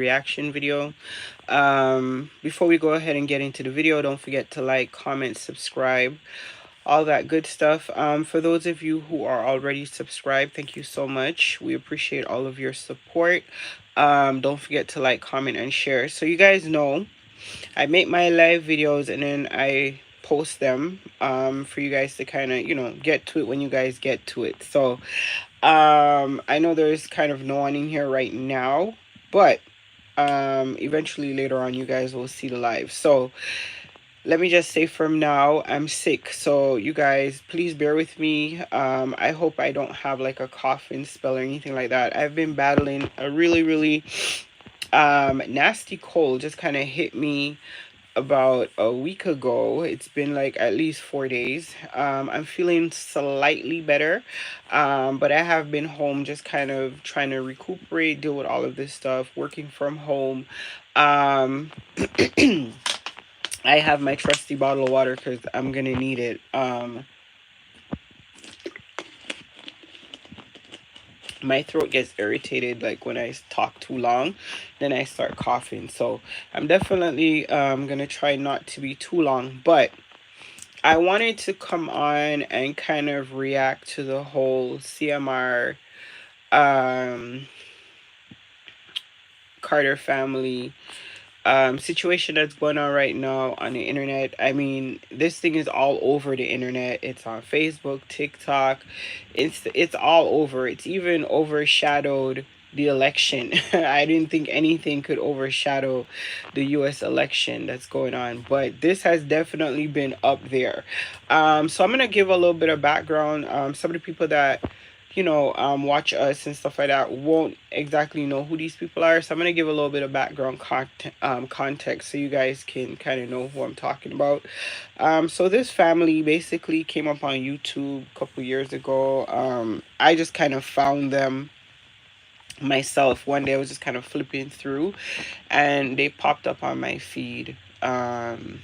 reaction video. Before we go ahead and get into the video, don't forget to like, comment, subscribe, all that good stuff. For those of you who are already subscribed, thank you so much. We appreciate all of your support. Don't forget to like, comment, and share. So you guys know, I make my live videos and then I post them for you guys to kind of, get to it when you guys get to it. So I know there's kind of no one in here right now, but eventually later on you guys will see the live. So let me just say from now, I'm sick, so you guys please bear with me. I hope I don't have like a coughing spell or anything like that. I've been battling a really nasty cold, just kind of hit me about a week ago. It's been like at least 4 days. I'm feeling slightly better, but I have been home just kind of trying to recuperate, deal with all of this stuff, working from home. um I have my trusty bottle of water because I'm gonna need it. My throat gets irritated like when I talk too long, then I start coughing. So I'm definitely gonna try not to be too long, but I wanted to come on and kind of react to the whole CMR um Carter family situation that's going on right now on the internet. I mean, this thing is all over the internet. It's on Facebook, TikTok. It's all over. It's even overshadowed the election. I didn't think anything could overshadow the US election that's going on, but this has definitely been up there. So I'm going to give a little bit of background. Some of the people that watch us and stuff like that won't exactly know who these people are. So I'm gonna give a little bit of background context so you guys can kind of know who I'm talking about. So this family basically came up on YouTube a couple years ago. I just kind of found them myself one day. I was just kind of flipping through, and they popped up on my feed. And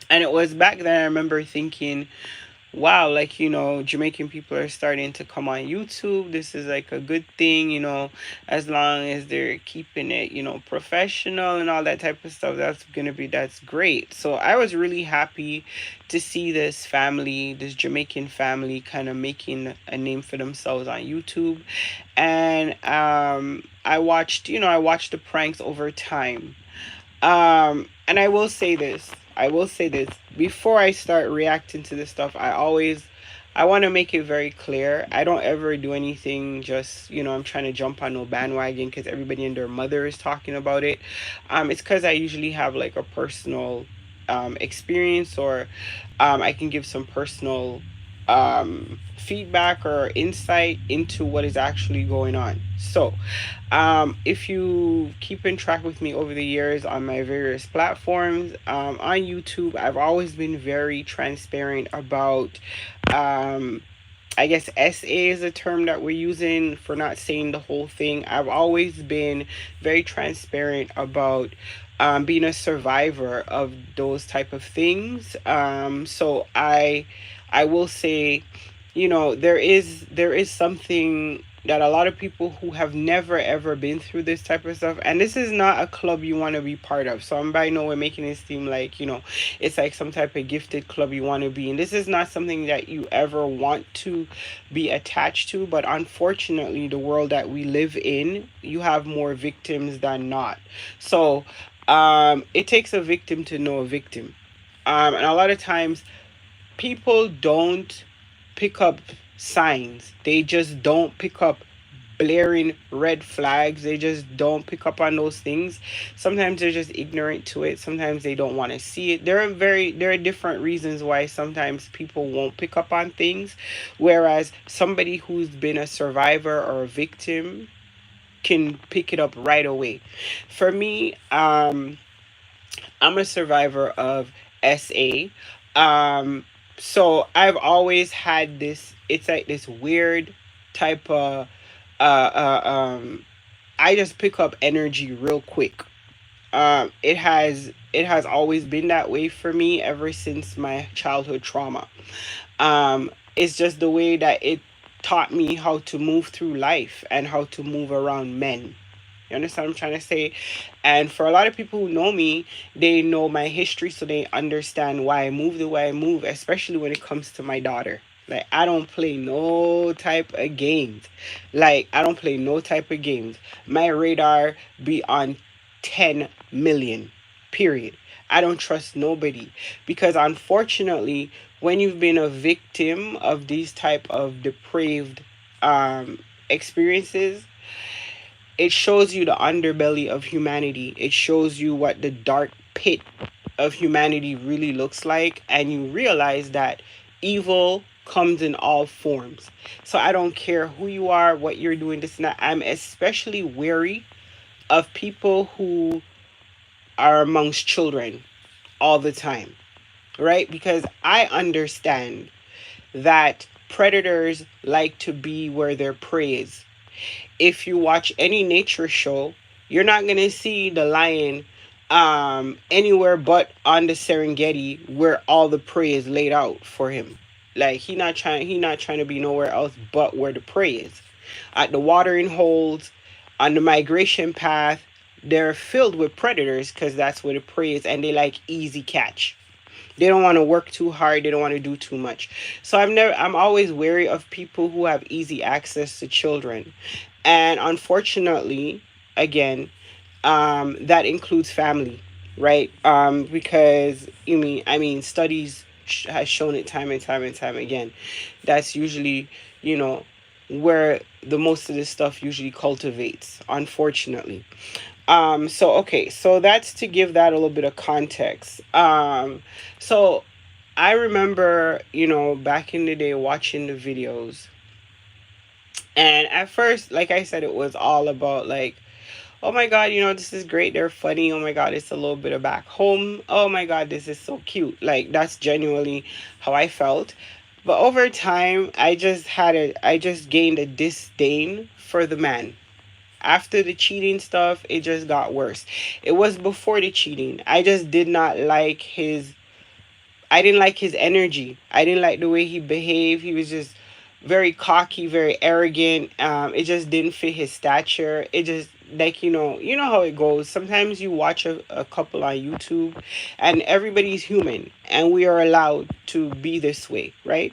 it was back then. I remember thinking, wow, like, Jamaican people are starting to come on YouTube. This is like a good thing, as long as they're keeping it, professional and all that type of stuff. That's great. So I was really happy to see this family, this Jamaican family, kind of making a name for themselves on YouTube. And I watched the pranks over time. And I will say this before I start reacting to this stuff. I want to make it very clear. I don't ever do anything just, I'm trying to jump on no bandwagon because everybody and their mother is talking about it. It's because I usually have like a personal experience, or I can give some personal feedback or insight into what is actually going on. So, if you keep in track with me over the years on my various platforms, on YouTube, I've always been very transparent about, I guess SA is a term that we're using for not saying the whole thing. I've always been very transparent about being a survivor of those type of things. So I will say, there is something that a lot of people who have never ever been through this type of stuff, and this is not a club you want to be part of. So I'm by no way making it seem like, it's like some type of gifted club you want to be in. This is not something that you ever want to be attached to, but unfortunately the world that we live in, you have more victims than not. So it takes a victim to know a victim. And a lot of times people don't pick up signs. They just don't pick up blaring red flags. They just don't pick up on those things. Sometimes they're just ignorant to it. Sometimes they don't want to see it. There are different reasons why sometimes people won't pick up on things, whereas somebody who's been a survivor or a victim can pick it up right away. For me, I'm a survivor of SA. Um, so I've always had this. It's like this weird type of. Uh, uh, um, I just pick up energy real quick. It has always been that way for me ever since my childhood trauma. It's just the way that it taught me how to move through life and how to move around men. You understand what I'm trying to say? And for a lot of people who know me, they know my history, so they understand why I move the way I move, especially when it comes to my daughter. Like, I don't play no type of games. Like, I don't play no type of games. My radar be on 10 million, period. I don't trust nobody because unfortunately, when you've been a victim of these type of depraved experiences, it shows you the underbelly of humanity. It shows you what the dark pit of humanity really looks like, and you realize that evil comes in all forms. So I don't care who you are, what you're doing, this and that. I'm especially wary of people who are amongst children all the time, right? Because I understand that predators like to be where their prey is. If you watch any nature show, you're not gonna see the lion anywhere but on the Serengeti where all the prey is laid out for him. Like he not trying to be nowhere else but where the prey is. At the watering holes, on the migration path, they're filled with predators because that's where the prey is, and they like easy catch. They don't want to work too hard. They don't want to do too much. So I'm always wary of people who have easy access to children. And unfortunately, again, that includes family, right? Because studies has shown it time and time and time again. That's usually, you know, where the most of this stuff usually cultivates, unfortunately. So okay, so that's to give that a little bit of context. So I remember, back in the day watching the videos, and at first, like I said, it was all about like, oh my god, this is great, they're funny, oh my god, it's a little bit of back home, oh my god, this is so cute. Like, that's genuinely how I felt. But over time, I just gained a disdain for the man. After the cheating stuff, it just got worse. It was before the cheating. I didn't like his energy. I didn't like the way he behaved. He was just very cocky, very arrogant. It just didn't fit his stature. It just, like, you know how it goes. Sometimes you watch a couple on YouTube, and everybody's human, and we are allowed to be this way, right?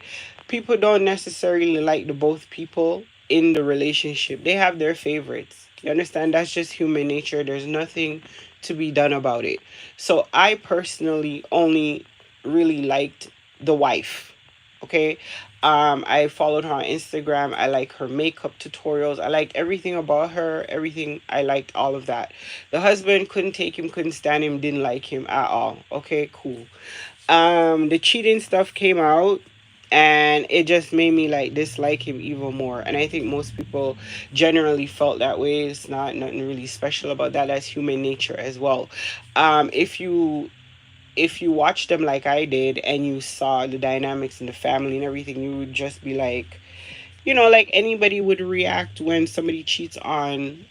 People don't necessarily like the both people in the relationship. They have their favorites. You understand? That's just human nature. There's nothing to be done about it. So I personally only really liked the wife. Okay. I followed her on Instagram. I like her makeup tutorials. I liked everything about her. Everything. I liked all of that. The husband couldn't take him, couldn't stand him, didn't like him at all. Okay, cool. The cheating stuff came out, and it just made me like dislike him even more. And I think most people generally felt that way. It's not nothing really special about that. That's human nature as well. If you watch them like I did, and you saw the dynamics in the family and everything, you would just be like, like anybody would react when somebody cheats on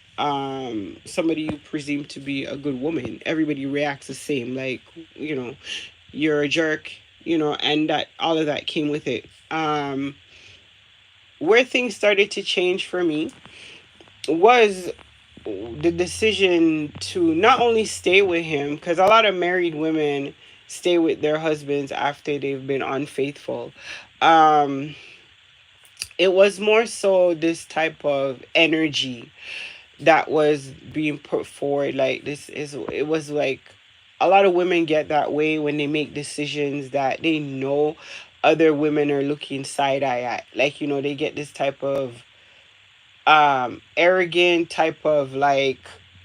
somebody you presume to be a good woman. Everybody reacts the same, like, you're a jerk, and that all of that came with it. Where things started to change for me was the decision to not only stay with him, because a lot of married women stay with their husbands after they've been unfaithful. Um, it was more so this type of energy that was being put forward. Like, it was like a lot of women get that way when they make decisions that they know other women are looking side eye at. Like, they get this type of arrogant type of, like,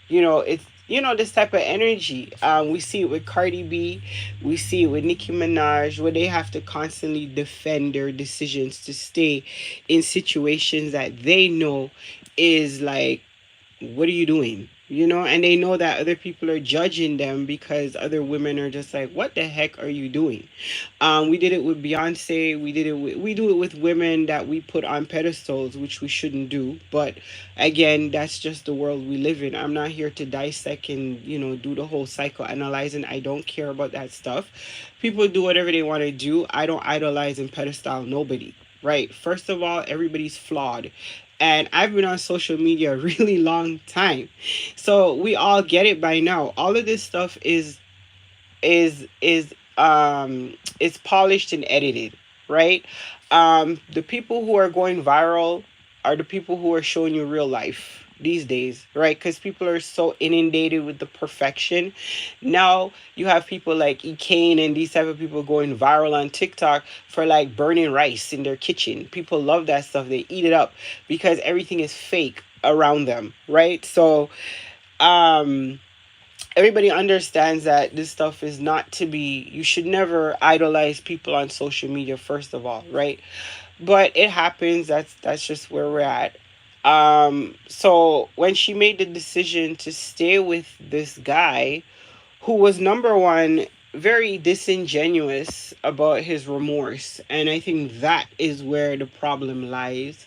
it's, this type of energy. We see it with Cardi B, we see it with Nicki Minaj, where they have to constantly defend their decisions to stay in situations that they know is like, what are you doing? And they know that other people are judging them because other women are just like, what the heck are you doing? We did it with Beyonce. We do it with women that we put on pedestals, which we shouldn't do. But again, that's just the world we live in. I'm not here to dissect and, do the whole psychoanalyzing. I don't care about that stuff. People do whatever they want to do. I don't idolize and pedestal nobody. Right. First of all, everybody's flawed. And I've been on social media a really long time. So we all get it by now. All of this stuff is polished and edited, right? The people who are going viral are the people who are showing you real life these days, right? Because people are so inundated with the perfection. Now you have people like Ekane and these type of people going viral on TikTok for like burning rice in their kitchen. People love that stuff. They eat it up because everything is fake around them, right? So um everybody understands that this stuff is not to be, you should never idolize people on social media, first of all, right? But it happens. That's just where we're at. So when she made the decision to stay with this guy who was, number one, very disingenuous about his remorse, and I think that is where the problem lies.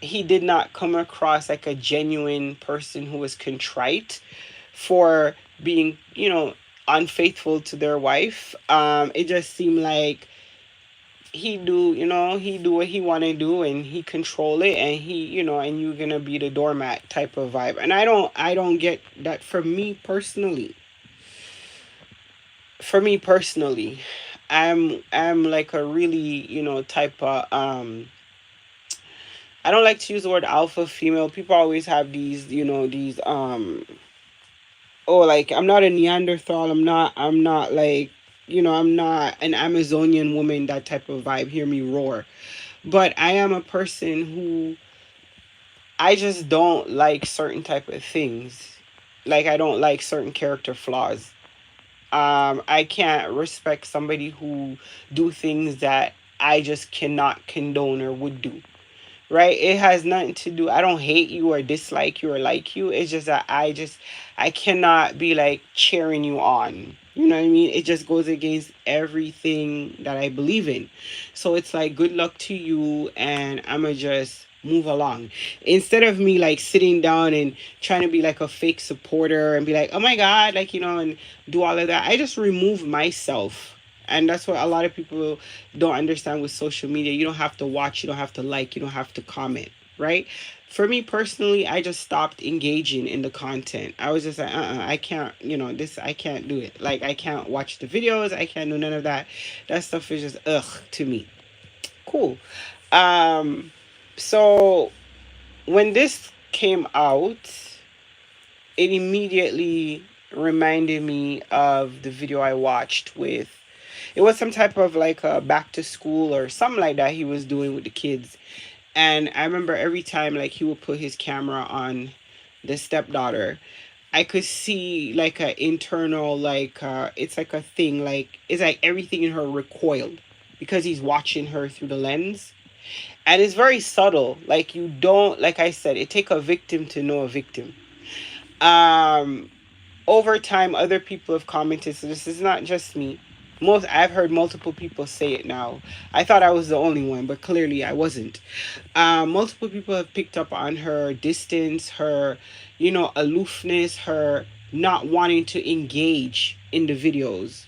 He did not come across like a genuine person who was contrite for being, unfaithful to their wife. It just seemed like he do what he want to do, and he control it, and and you're gonna be the doormat type of vibe. And I don't get that. For me personally, I'm like a really, type of I don't like to use the word alpha female. People always have these oh, like, I'm not a Neanderthal. I'm not like, I'm not an Amazonian woman, that type of vibe. Hear me roar. But I am a person who, I just don't like certain type of things. Like, I don't like certain character flaws. I can't respect somebody who do things that I just cannot condone or would do, right? It has nothing to do. I don't hate you or dislike you or like you. It's just that I cannot be like cheering you on. You know what I mean? It just goes against everything that I believe in. So it's like, good luck to you, and I'ma just move along. Instead of me like sitting down and trying to be like a fake supporter and be like, oh my God, like, and do all of that. I just remove myself. And that's what a lot of people don't understand with social media. You don't have to watch, you don't have to like, you don't have to comment, right? For me personally, I just stopped engaging in the content. I was just like, I can't, I can't do it. Like, I can't watch the videos, I can't do none of that. That stuff is just ugh to me. Cool. Um, so when this came out, it immediately reminded me of the video I watched with, it was some type of like a back to school or something like that he was doing with the kids. And I remember every time like he would put his camera on the stepdaughter, I could see like a internal like it's like a thing, like it's like everything in her recoiled because he's watching her through the lens. And it's very subtle. Like, you don't, like I said, it take a victim to know a victim. Um Over time, other people have commented, so this is not just me. I've heard multiple people say it now. I thought I was the only one, but clearly I wasn't. Multiple people have picked up on her distance, her, aloofness, her not wanting to engage in the videos.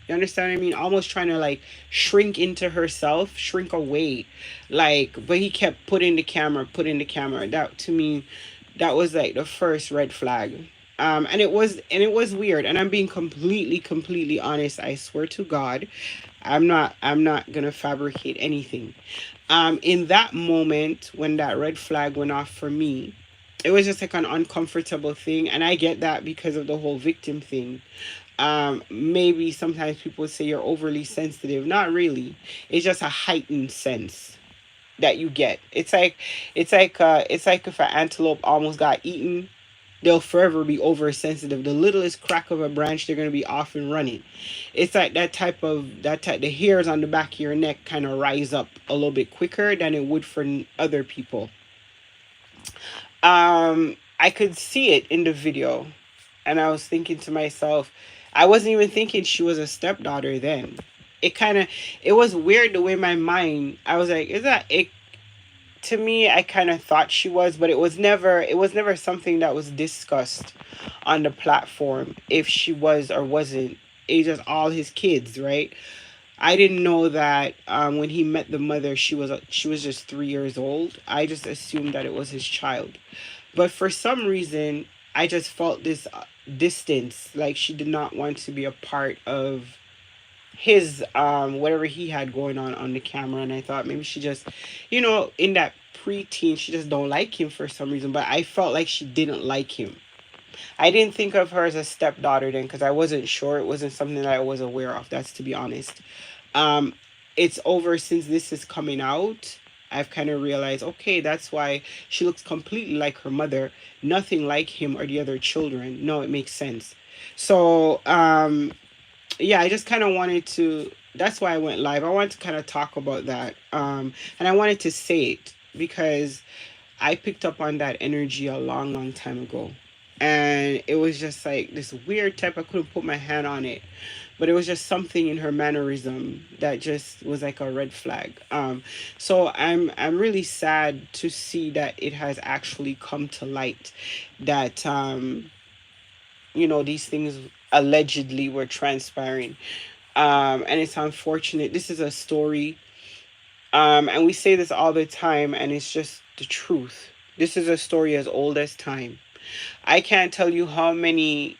You understand what I mean? Almost trying to like shrink into herself, shrink away. Like, but he kept putting the camera. That, to me, that was like the first red flag. And it was weird. And I'm being completely honest. I swear to God, I'm not gonna fabricate anything. In that moment when that red flag went off for me, it was just like an uncomfortable thing, and I get that because of the whole victim thing. Maybe sometimes people say you're overly sensitive. Not really. It's just a heightened sense that you get. It's like if an antelope almost got eaten, they'll forever be oversensitive. The littlest crack of a branch, they're gonna be off and running. It's like that type. The hairs on the back of your neck kind of rise up a little bit quicker than it would for other people. I could see it in the video, and I was thinking to myself, I wasn't even thinking she was a stepdaughter then. It was weird the way my mind, I was like, is that it? To me, I kind of thought she was, but it was never something that was discussed on the platform if she was or wasn't. It's just all his kids, right? I didn't know that when he met the mother, she was just 3 years old. I just assumed that it was his child, but for some reason, I just felt this distance, like she did not want to be a part of his whatever he had going on the camera. And I thought maybe she just, in that preteen, she just don't like him for some reason. But I felt like she didn't like him. I didn't think of her as a stepdaughter then, because I wasn't sure. It wasn't something that I was aware of. That's to be honest. Um, it's over since this is coming out. I've kind of realized, okay, that's why she looks completely like her mother, nothing like him or the other children. No, it makes sense. So, yeah, I just kind of wanted to. That's why I went live. I wanted to kind of talk about that, and I wanted to say it because I picked up on that energy a long, long time ago. And it was just like this weird type. I couldn't put my hand on it, but it was just something in her mannerism that just was like a red flag. So I'm really sad to see that it has actually come to light that these things allegedly were transpiring. And it's unfortunate. This is a story, and we say this all the time, and it's just the truth. This is a story as old as time. I can't tell you how many,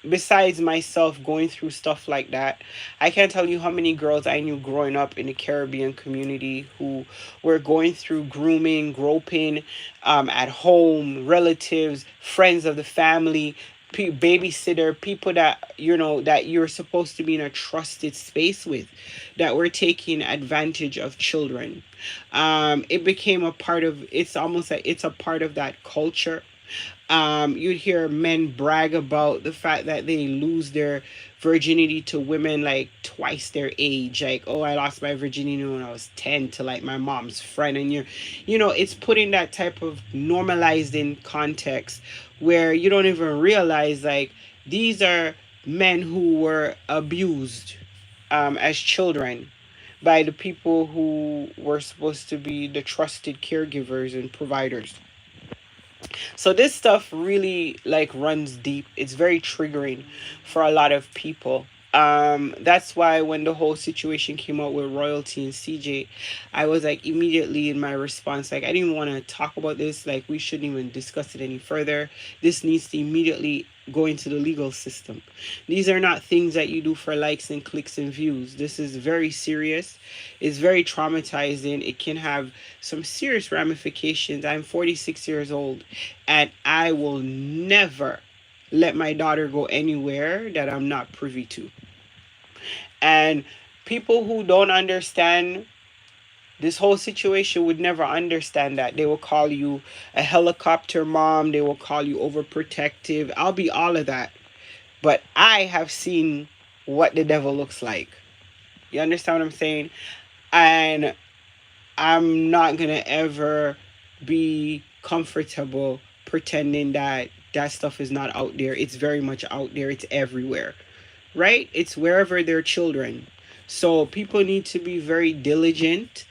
besides myself going through stuff like that, I can't tell you how many girls I knew growing up in the Caribbean community who were going through grooming, groping, at home, relatives, friends of the family, babysitter, people that that you're supposed to be in a trusted space with, that were taking advantage of children. It became a part of. It's almost like it's a part of that culture. You'd hear men brag about the fact that they lose their virginity to women like twice their age. Like, oh, I lost my virginity when I was 10 to like my mom's friend. And it's putting that type of normalized in context where you don't even realize like these are men who were abused as children by the people who were supposed to be the trusted caregivers and providers. So this stuff really like runs deep. It's very triggering for a lot of people. That's why when the whole situation came out with royalty and CJ, I was like immediately in my response, like I didn't want to talk about this. Like we shouldn't even discuss it any further. This needs to immediately go into the legal system. These are not things that you do for likes and clicks and views. This is very serious. It's very traumatizing. It can have some serious ramifications. I'm 46 years old, and I will never let my daughter go anywhere that I'm not privy to. And people who don't understand this whole situation would never understand that. They will call you a helicopter mom, they will call you overprotective. I'll be all of that. But I have seen what the devil looks like. You understand what I'm saying? And I'm not going to ever be comfortable pretending that that stuff is not out there. It's very much out there. It's everywhere, right? It's wherever there are children. So people need to be very diligent.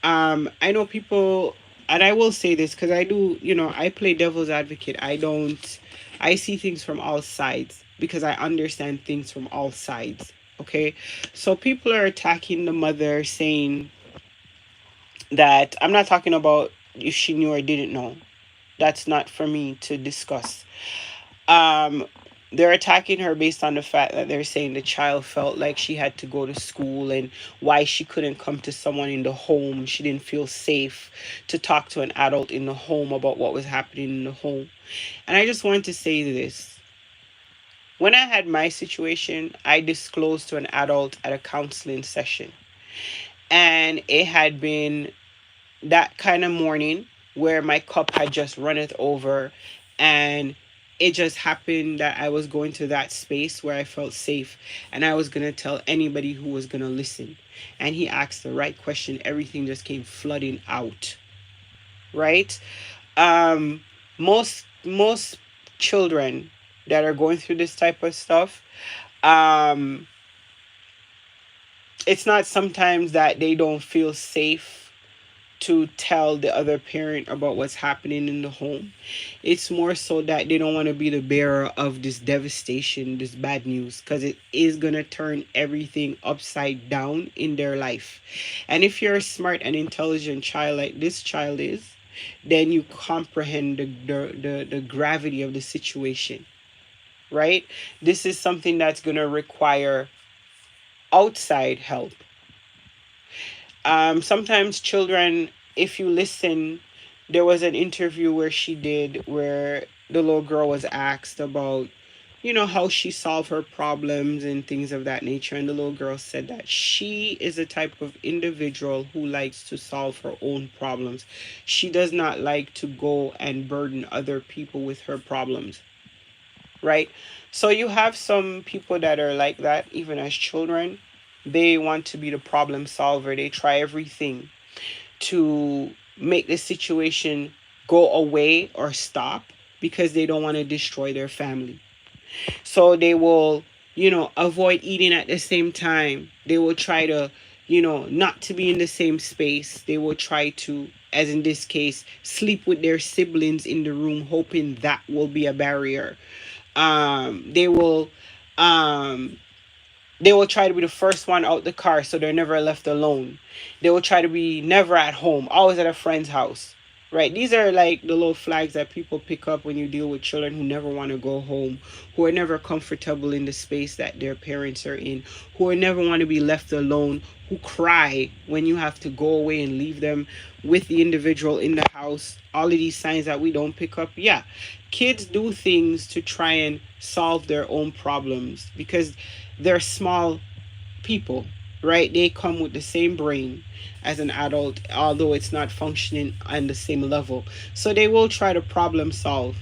I know people, and I will say this because I do, I play devil's advocate. I see things from all sides because I understand things from all sides. Okay. So people are attacking the mother saying that I'm not talking about if she knew or didn't know. That's not for me to discuss. Um, they're attacking her based on the fact that they're saying the child felt like she had to go to school and why she couldn't come to someone in the home. She didn't feel safe to talk to an adult in the home about what was happening in the home. And I just want to say this. When I had my situation, I disclosed to an adult at a counseling session. And it had been that kind of morning where my cup had just runneth over, and it just happened that I was going to that space where I felt safe, and I was going to tell anybody who was going to listen. And he asked the right question. Everything just came flooding out, right? um most children that are going through this type of stuff, um it's not sometimes that they don't feel safe to tell the other parent about what's happening in the home. It's more so that they don't want to be the bearer of this devastation, this bad news, because it is going to turn everything upside down in their life. And if you're a smart and intelligent child like this child is, then you comprehend the gravity of the situation, right? This is something that's going to require outside help. Sometimes children, if you listen, there was an interview where she did where the little girl was asked about, how she solved her problems and things of that nature. And the little girl said that she is a type of individual who likes to solve her own problems. She does not like to go and burden other people with her problems, right? So you have some people that are like that, even as children. They want to be the problem solver. They try everything to make the situation go away or stop because they don't want to destroy their family. So they will, avoid eating at the same time. They will try to, not to be in the same space. They will try to, as in this case, sleep with their siblings in the room, hoping that will be a barrier. They will um they will try to be the first one out the car so they're never left alone. They will try to be never at home, always at a friend's house. Right? These are like the little flags that people pick up when you deal with children who never want to go home, who are never comfortable in the space that their parents are in, who are never want to be left alone, who cry when you have to go away and leave them with the individual in the house. All of these signs that we don't pick up. Yeah. Kids do things to try and solve their own problems because they're small people, right? They come with the same brain as an adult, although it's not functioning on the same level. So they will try to problem solve.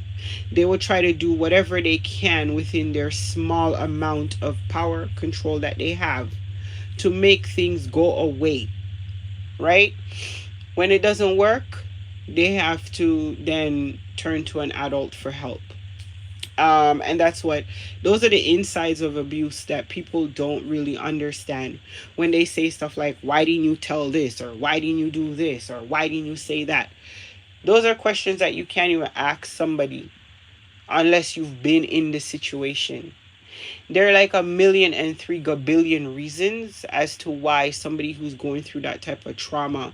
They will try to do whatever they can within their small amount of power control that they have to make things go away, right? When it doesn't work, they have to then turn to an adult for help. And those are the insides of abuse that people don't really understand when they say stuff like, why didn't you tell this? Or why didn't you do this? Or why didn't you say that? Those are questions that you can't even ask somebody unless you've been in the situation. There are like 1,000,003 billion reasons as to why somebody who's going through that type of trauma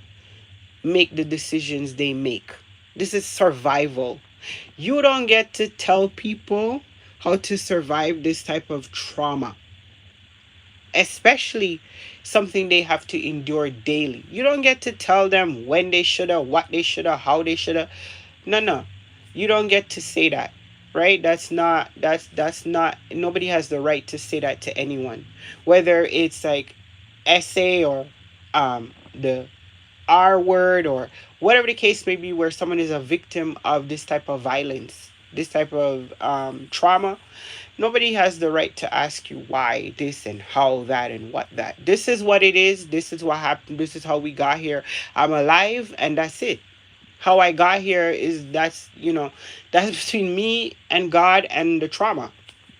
make the decisions they make. This is survival. You don't get to tell people how to survive this type of trauma, especially something they have to endure daily. You don't get to tell them when they shoulda, what they shoulda, how they shoulda. No. You don't get to say that. Right? That's not nobody has the right to say that to anyone. Whether it's like essay or the R word or whatever the case may be, where someone is a victim of this type of violence, this type of trauma, nobody has the right to ask you why this and how that and what that. This is what it is. This is what happened. This is how we got here. I'm alive and that's it. How I got here is that's between me and God and the trauma,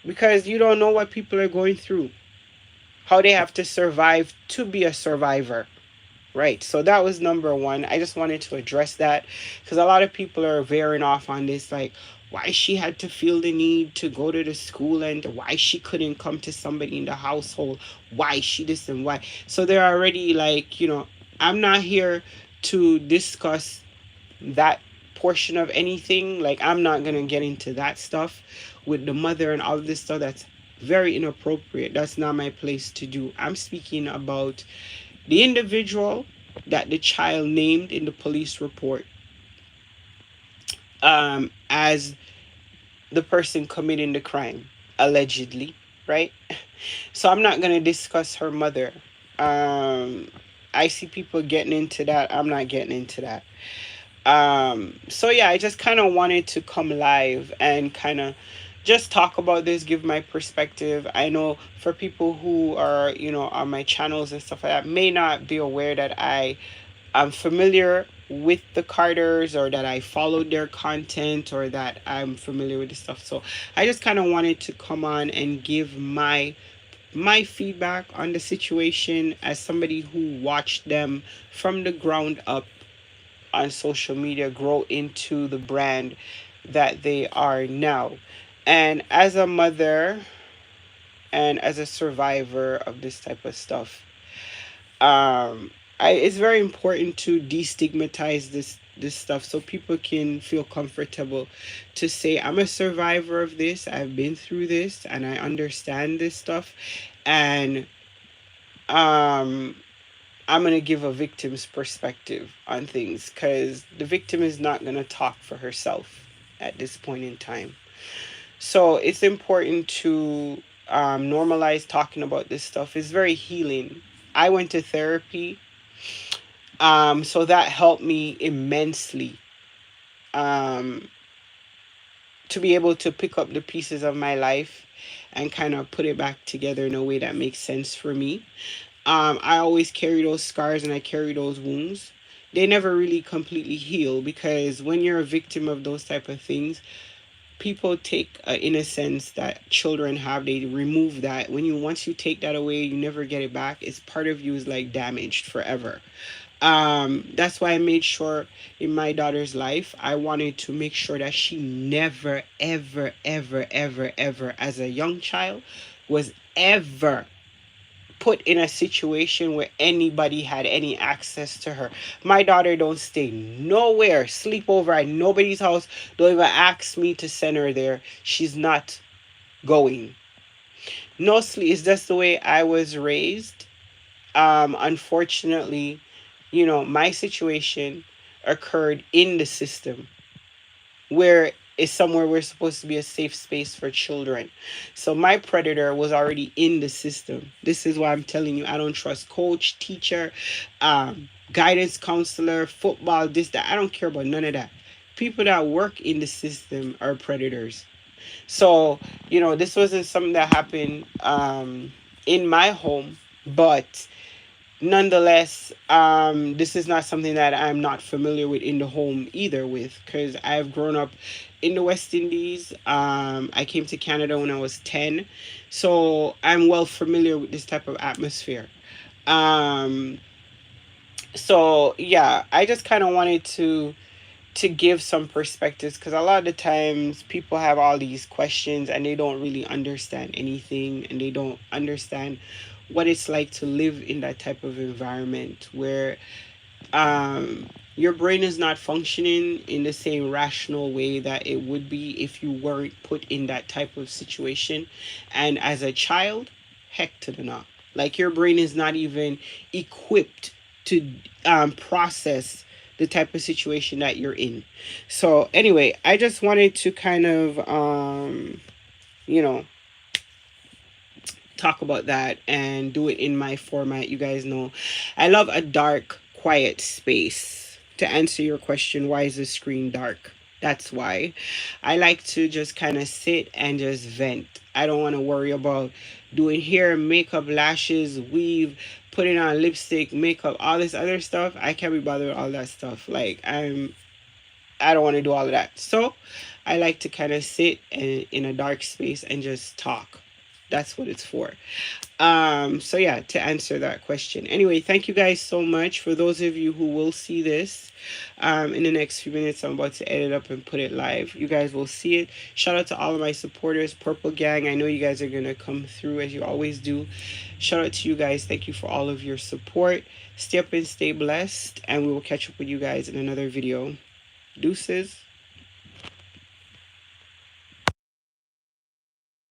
because you don't know what people are going through, how they have to survive to be a survivor. Right. So that was number one. I just wanted to address that because a lot of people are veering off on this, like why she had to feel the need to go to the school and why she couldn't come to somebody in the household, why she this and why. So they're already like, I'm not here to discuss that portion of anything. Like, I'm not going to get into that stuff with the mother and all of this stuff. That's very inappropriate. That's not my place to do. I'm speaking about the individual that the child named in the police report as the person committing the crime, allegedly, right? So I'm not going to discuss her mother. I see people getting into that. I'm not getting into that. So yeah, I just kind of wanted to come live and kind of just talk about this, give my perspective. I know for people who are, on my channels and stuff like that, may not be aware that I am familiar with the Carters, or that I followed their content, or that I'm familiar with the stuff. So I just kind of wanted to come on and give my feedback on the situation as somebody who watched them from the ground up on social media grow into the brand that they are now. And as a mother and as a survivor of this type of stuff, it's very important to destigmatize this stuff so people can feel comfortable to say, I'm a survivor of this, I've been through this, and I understand this stuff. And um I'm going to give a victim's perspective on things, because the victim is not going to talk for herself at this point in time. So it's important to normalize talking about this stuff. It's very healing. I went to therapy, so that helped me immensely, um, to be able to pick up the pieces of my life and kind of put it back together in a way that makes sense for me. I always carry those scars and I carry those wounds. They never really completely heal, because when you're a victim of those type of things, people take innocence that children have. They remove that. When you once you take that away, you never get it back. It's part of you is like damaged forever. That's why I made sure in my daughter's life, I wanted to make sure that she never, ever, ever, ever, ever, as a young child, was ever put in a situation where anybody had any access to her. My daughter don't stay nowhere, sleep over at nobody's house. Don't even ask me to send her there. She's not going. No sleep. It's just the way I was raised. Unfortunately, my situation occurred in the system, where is somewhere we're supposed to be a safe space for children. So my predator was already in the system. This is why I'm telling you, I don't trust coach, teacher, guidance counselor, football, this, that. I don't care about none of that. People that work in the system are predators. So, this wasn't something that happened in my home, but nonetheless, this is not something that I'm not familiar with in the home either with, because I've grown up in the West Indies. I came to Canada when I was 10, so I'm well familiar with this type of atmosphere. Um, so yeah, I just kind of wanted to give some perspectives, because a lot of the times people have all these questions and they don't really understand anything, and they don't understand what it's like to live in that type of environment where your brain is not functioning in the same rational way that it would be if you weren't put in that type of situation. And as a child, heck to the no. Like, your brain is not even equipped to process the type of situation that you're in. So anyway, I just wanted to kind of you know talk about that and do it in my format. You guys know I love a dark, quiet space. To answer your question, why is the screen dark? That's why. I like to just kind of sit and just vent. I don't want to worry about doing hair, makeup, lashes, weave, putting on lipstick, makeup, all this other stuff. I can't be bothered with all that stuff. Like, I don't want to do all of that. So I like to kind of sit in a dark space and just talk. That's what it's for. So yeah, to answer that question. Anyway, thank you guys so much. For those of you who will see this in the next few minutes, I'm about to edit up and put it live. You guys will see it. Shout out to all of my supporters, Purple Gang. I know you guys are gonna come through as you always do. Shout out to you guys. Thank you for all of your support. Stay up and stay blessed, and we will catch up with you guys in another video. Deuces.